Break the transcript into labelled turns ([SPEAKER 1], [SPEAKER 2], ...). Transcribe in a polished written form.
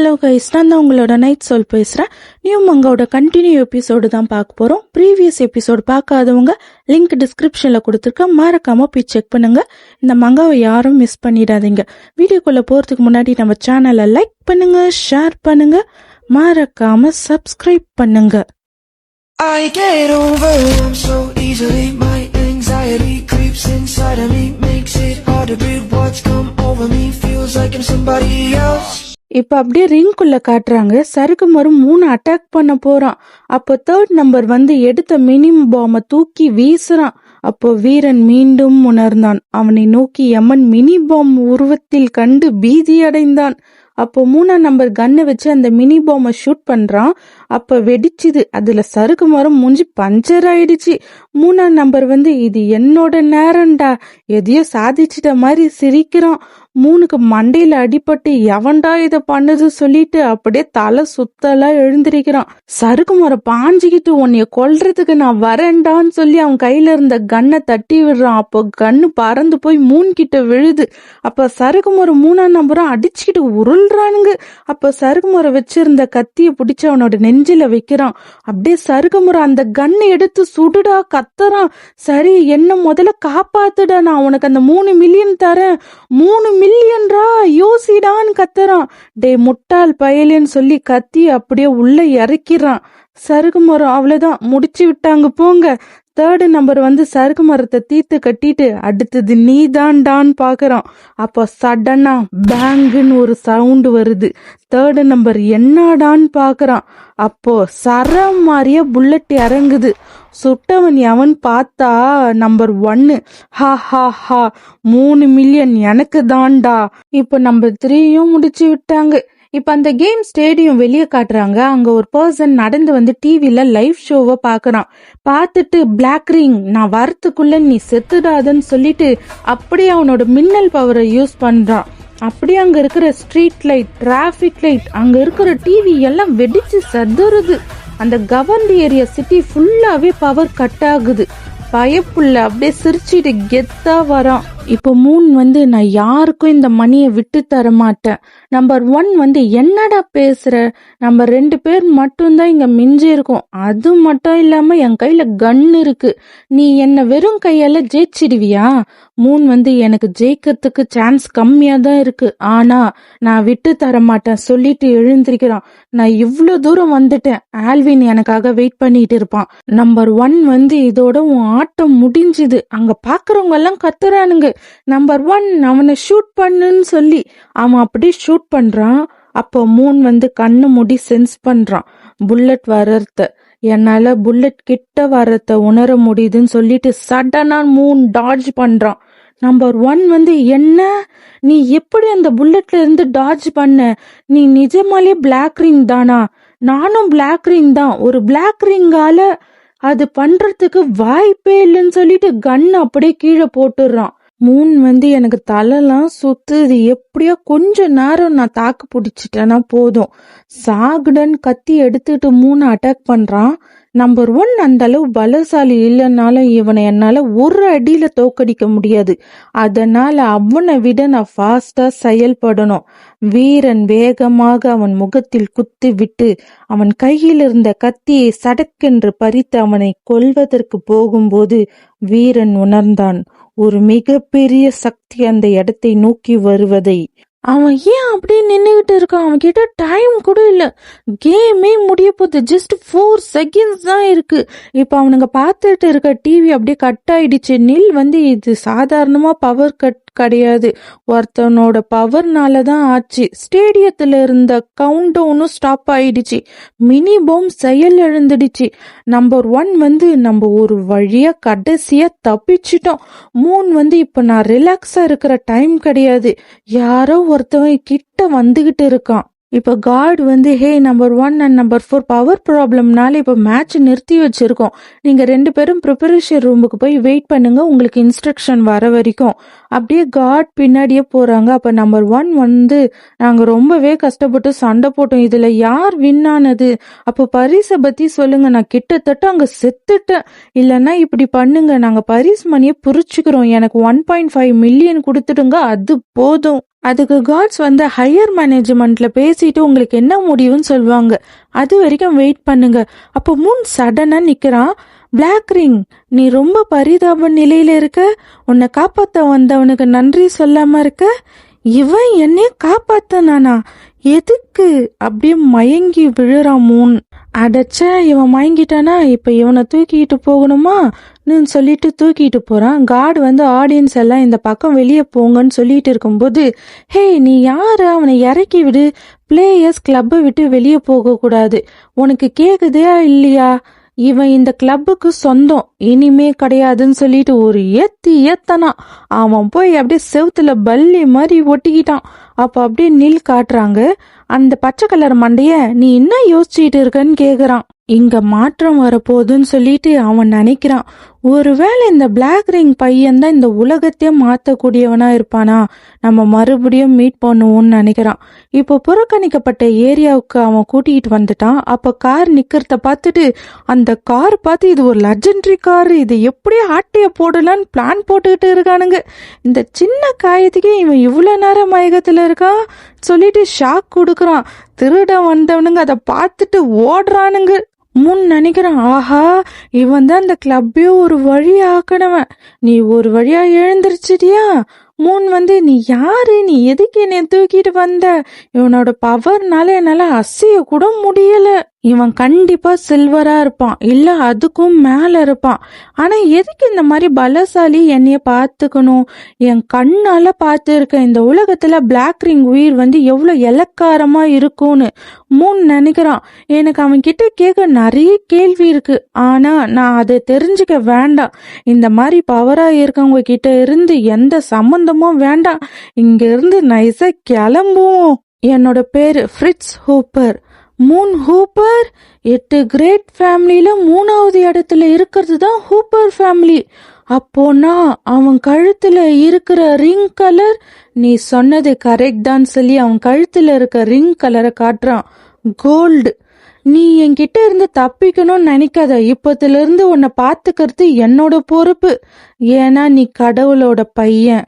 [SPEAKER 1] Hello guys, நான் தான் உங்களோட நைட் சோல் பேசுகிறேன். நியூ மங்காவோட கண்டினியூ எபிசோடு தான் பார்க்க போகிறோம். ப்ரீவியஸ் எபிசோடு பார்க்காதவங்க லிங்க் டிஸ்கிரிப்ஷனில் கொடுத்துருக்க, மறக்காமல் போய் செக் பண்ணுங்கள். இந்த மங்காவை யாரும் மிஸ் பண்ணிடாதீங்க. வீடியோக்குள்ளே போகிறதுக்கு முன்னாடி நம்ம சேனலை லைக் பண்ணுங்கள், ஷேர் பண்ணுங்கள், மறக்காமல் சப்ஸ்கிரைப் பண்ணுங்கள்.
[SPEAKER 2] I get overwhelmed so easily. My anxiety creeps inside of me, makes it hard to breathe. What's come over me feels like I'm somebody else.
[SPEAKER 1] இப்போ அப்படியே ரிங்குள்ள காட்டுறாங்க. சருக்கு மரம் 3 அட்டாக் பண்ண போறான். அப்போ 3rd நம்பர் எடுத்த மினிம் பாம்பை தூக்கி வீசுறான். அப்போ வீரன் மீண்டும் உணர்ந்தான். அவனை நோக்கி யமன் மினி பாம் உருவத்தில் கண்டு பீதி அடைந்தான். அப்போ 3ஆம் நம்பர் கன்னை வச்சு அந்த மினி பாம்பை ஷூட் பண்றான். அப்ப வெடிச்சுது. அதுல சருக்கு மரம் மூஞ்சி பஞ்சர் ஆயிடுச்சு. 3ஆம் நம்பர் இது என்னோட நேரம்டா, எதையோ சாதிச்சிட்ட மாதிரி சிரிக்கிறான். 3க்கு மண்டையில அடிபட்டு எவன்டா இத பண்ணது சொல்லிட்டு அப்படியே தலை சுத்தலா எழுந்திருக்கிறான். சருக்கு மரம் பாஞ்சுக்கிட்டு உன்னைய கொல்றதுக்கு நான் வரேன்டான்னு சொல்லி அவன் கையில இருந்த கன்னை தட்டி விடுறான். அப்போ கன்னு பறந்து போய் 3 கிட்ட விழுது. அப்ப சருக்கு மரம் 3ஆம் நம்பரும் அடிச்சுக்கிட்டு உருள்றானுங்க. அப்ப சருக்கு மரம் வச்சிருந்த கத்திய பிடிச்சு அவனோட நெஞ்சில வைக்கிறான். அப்படியே சருக்கு மரம் அந்த கன்னை எடுத்து சுடுடா கத்துறான். சரி, என்ன முதல்ல காப்பாத்துடா, நான் உனக்கு அந்த 3 மில்லியன் தரேன். 3 மில்லியன்ரா, யோசிடான்னு கத்துறான். டே முட்டாள் பயலேன்னு சொல்லி கத்தி அப்படியே உள்ள இறக்கிறான். சருக்கு மரம் அவ்வளவுதான், முடிச்சு விட்டாங்க போங்க. 3rd நம்பர் சருக்கு மரத்தை தீத்து கட்டிட்டு அடுத்தது நீதான்டான்னு பாக்குறான். அப்போ சடனா பேங்குன்னு ஒரு சவுண்ட் வருது. 3rd நம்பர் என்னடான்னு பாக்குறான். அப்போ சரம் மாதிரியே புல்லட் இறங்குது. சுட்டவன் எவன் பார்த்தா நம்பர் 1. ஹா ஹா ஹா, 3 மில்லியன் எனக்கு தான்டா. இப்போ நம்பர் 3யும் முடிச்சு விட்டாங்க. இப்ப அந்த கேம் ஸ்டேடியம் வெளியே காட்டுறாங்க. அங்க ஒரு பர்சன் நடந்து டிவில லைவ் ஷோவை பாக்குறான். பார்த்துட்டு பிளாக் ரிங், நான் வரத்துக்குள்ள நீ செத்துடாதன்னு சொல்லிட்டு அப்படியே அவனோட மின்னல் பவரை யூஸ் பண்றான். அப்படியே அங்க இருக்கிற ஸ்ட்ரீட் லைட், டிராபிக் லைட், அங்க இருக்கிற டிவி எல்லாம் வெடிச்சு செதறுது. அந்த கவர்ன்ட் ஏரியா சிட்டி ஃபுல்லாவே பவர் கட் ஆகுது. பயப்புள்ள அப்படியே சிரிச்சிட்டு கெத்தா வரான். இப்போ 3 நான் யாருக்கும் இந்த மணியை விட்டு தர மாட்டேன். நம்பர் 1 என்னடா பேசுற, நம்ம 2 பேர் மட்டும்தான் இங்க மிஞ்சி இருக்கோம். அது மட்டும் இல்லாம என் கையில கன் இருக்கு. நீ என்ன வெறும் கையால ஜெயிச்சிடுவியா? 3 எனக்கு ஜெயிக்கிறதுக்கு சான்ஸ் கம்மியா தான் இருக்கு, ஆனா நான் விட்டு தர மாட்டேன் சொல்லிட்டு எழுந்திருக்கிறான். நான் இவ்வளவு தூரம் வந்துட்டேன், ஆல்வின் எனக்காக வெயிட் பண்ணிட்டு இருப்பான். நம்பர் 1 இதோட உன் ஆட்டம் முடிஞ்சுது. அங்க பாக்குறவங்க எல்லாம் கத்துறானுங்க, நம்பர் 1 அவனை ஷூட் பண்ணுன்னு சொல்லி. அவன் அப்படியே ஷூட் பண்றான். அப்போ 3 கண்ணு மூடி சென்ஸ் பண்றான் புல்லட் வர்றத. என்னால புல்லட் கிட்ட வர்றத உணர முடியுதுன்னு சொல்லிட்டு சடனா 3 டாட்ஜ் பண்றான். நம்பர் 1 என்ன, நீ எப்படி அந்த புல்லட்ல இருந்து டாட்ஜ் பண்ண? நீ நிஜமாலே பிளாக் ரிங் தானா? நானும் பிளாக் ரிங் தான். ஒரு பிளாக் ரிங்கால அது பண்றதுக்கு வாய்ப்பே இல்லைன்னு சொல்லிட்டு கன் அப்படியே கீழே போட்டுடுறான். 3 எனக்கு தலைலாம் சுத்துது. எப்படியோ கொஞ்ச நேரம் நான் தாக்கு பிடிச்சிட்டேன்னா போதும். சாகுடன் கத்தி எடுத்துட்டு 3 அட்டாக் பண்றான். நம்பர் 1 அந்த அளவு பலசாலி இல்லைன்னாலும் இவனை என்னால ஒரு அடியில தோக்கடிக்க முடியாது. அதனால அவனை விட நான் ஃபாஸ்டா செயல்படணும். வீரன் வேகமாக அவன் முகத்தில் குத்தி விட்டு அவன் கையில் இருந்த கத்தியை சடக்கென்று பறித்து அவனை கொல்வதற்கு போகும்போது வீரன் உணர்ந்தான், ஒரு மிகப்பெரிய சக்தி அந்த இடத்தை நோக்கி வருவதை. அவன் ஏன் அப்படியே நின்னுகிட்டு இருக்கான்? அவன் கிட்ட டைம் கூட இல்ல, கேமே முடிய போகுது. ஜஸ்ட் 4 செகண்ட்ஸ் தான் இருக்கு. இப்ப அவனுங்க பார்த்துட்டு இருக்க டிவி அப்படியே கட் ஆயிடுச்சு. நில் இது சாதாரணமா பவர் கட் கிடையாது, ஒருத்தனோட பவர்னால தான் ஆச்சு. ஸ்டேடியத்துல இருந்த கவுண்ட் டவுனும் ஸ்டாப் ஆயிடுச்சு. மினி பாம் செயல் எழுந்துடுச்சு. நம்பர் 1 நம்ம ஒரு வழியா கடைசியா தப்பிச்சிட்டோம். 3 இப்ப நான் ரிலாக்ஸா இருக்கிற டைம் கிடையாது. யாரோ ஒருத்தவன் கிட்ட வந்துகிட்டு இருக்கான். இப்ப காட் ஹே நம்பர் 1 அண்ட் நம்பர் 4 பவர் ப்ராப்ளம்னால இப்ப மேட்ச் நிறுத்தி வச்சிருக்கோம். நீங்க 2 பேரும் ப்ரிப்பரேஷன் ரூமுக்கு போய் வெயிட் பண்ணுங்க, உங்களுக்கு இன்ஸ்ட்ரக்ஷன் வர வரைக்கும். அப்படியே காட் பின்னாடியே போறாங்க. அப்ப நம்பர் 1 நாங்க ரொம்பவே கஷ்டப்பட்டு சண்டை போட்டோம், இதுல யார் வின் ஆனது? அப்போ பரிசை பத்தி சொல்லுங்க. நான் கிட்டத்தட்ட அங்க செத்துட்டேன். இல்லைன்னா இப்படி பண்ணுங்க, நாங்க பரிஸ் மணியை புரிச்சுக்கிறோம். எனக்கு 1.5 மில்லியன் கொடுத்துடுங்க, அது போதும். அதுக்கு காட்ஸ் வந்து ஹையர் மேனேஜ்மெண்ட்ல பேசிட்டு உங்களுக்கு என்ன முடிவுன்னு சொல்லுவாங்க, அது வரைக்கும் வெயிட் பண்ணுங்க. அப்போ மூன் சடனா நிக்கிறான். பிளாக் ரிங், நீ ரொம்ப பரிதாப நிலையில இருக்க, உன்னை காப்பாத்த வந்தவனுக்கு நன்றி சொல்லாம இருக்க. இவன் என்னைய காப்பாத்தனானா, எதுக்கு? அப்படியே மயங்கி விழுறான் மூன். அடைச்ச இவன் மயங்கிட்டானா, இப்ப இவனை தூக்கிட்டு போகணுமா சொல்லிட்டு தூக்கிட்டு போறான். காட் வந்து ஆடியன்ஸ் எல்லாம் இந்த பக்கம் வெளியே போங்கன்னு சொல்லிட்டு இருக்கும்போது, ஹே நீ யாரு, அவனை இறக்கி விடு, பிளேயர்ஸ் கிளப்பை விட்டு வெளியே போக கூடாது, உனக்கு கேக்குதா இல்லையா, இவன் இந்த கிளப்புக்கு சொந்தம், இனிமே கிடையாதுன்னு சொல்லிட்டு ஒரு ஏத்தனா. அவன் போய் அப்படியே செவுத்துல பல்லி மாதிரி ஒட்டிக்கிட்டான். அப்ப அப்படியே நில் காட்டுறாங்க. அந்த பச்சை கலர் மண்டைய, நீ என்ன யோசிச்சுட்டு இருக்கன்னு கேக்குறான். இங்க மாற்றம் வரப்போகுதுன்னு சொல்லிட்டு அவன் நினைக்கிறான். ஒருவேளை இந்த பிளாக் ரிங் பையன் தான் இந்த உலகத்தையே மாத்தக்கூடியவனா இருப்பானா, நம்ம மறுபடியும் மீட் பண்ணுவோம்னு நினைக்கிறான். இப்போ புறக்கணிக்கப்பட்ட ஏரியாவுக்கு அவன் கூட்டிகிட்டு வந்துட்டான். அப்ப கார் நிக்கிறத பார்த்துட்டு, அந்த கார் பார்த்து இது ஒரு லெஜெண்டரி கார், இது எப்படியே ஆட்டிய போடலான்னு பிளான் போட்டுக்கிட்டு இருக்கானுங்க. இந்த சின்ன காயத்துக்கே இவன் இவ்வளவு நேரம் மயக்கத்துல இருக்கான் சொல்லிட்டு ஷாக் கொடுக்குறான். திருட வந்தவனுங்க அதை பார்த்துட்டு ஓடுறானுங்க. மூன் நினைக்கிறான், ஆஹா இவன் தான் அந்த கிளப்பே ஒரு வழி ஆக்கணவன், நீ ஒரு வழியா எழுந்திருச்சிட்டியா. மூன் வந்து, நீ யாரு, நீ எதுக்கு என்னை தூக்கிட்டு வந்த, இவனோட பவர்னால என்னால அசைய கூட முடியல, இவன் கண்டிப்பா சில்வரா இருப்பான், இல்ல அதுக்கும் மேல இருப்பான், ஆனா எதுக்கு இந்த மாதிரி பலசாலி என்னைய பார்த்துக்கணும், என் கண்ணால பார்த்து இருக்கேன் இந்த உலகத்துல பிளாக் ரிங் உயிர் வந்து எவ்வளவு இலக்காரமா இருக்கும்னு மூன் நினைக்கிறான். எனக்கு அவன் கிட்ட கேட்க நிறைய கேள்வி இருக்கு, ஆனா நான் அதை தெரிஞ்சுக்க வேண்டாம், இந்த மாதிரி பவரா இருக்கவங்க கிட்ட இருந்து எந்த சம்பந்தமும் வேண்டாம், இங்க இருந்து நைஸா கிளம்புவோம். என்னோட பேரு Fritz Hooper. Moon Hooper, 8 great ஃபேமிலியில 3வது இடத்துல இருக்கிறது தான் ஹூப்பர் ஃபேமிலி. அப்போனா அவன் கழுத்துல இருக்கிற ரிங் கலர், நீ சொன்னது கரெக்ட் தான் சொல்லி அவன் கழுத்துல இருக்க ரிங் கலரை காட்டுறான், கோல்டு. நீ என்கிட்ட இருந்து தப்பிக்கணும்னு நினைக்காத, இப்பத்துல இருந்து உன்னை பாத்துக்கிறது என்னோட பொறுப்பு, ஏன்னா நீ கடவுளோட பையன்.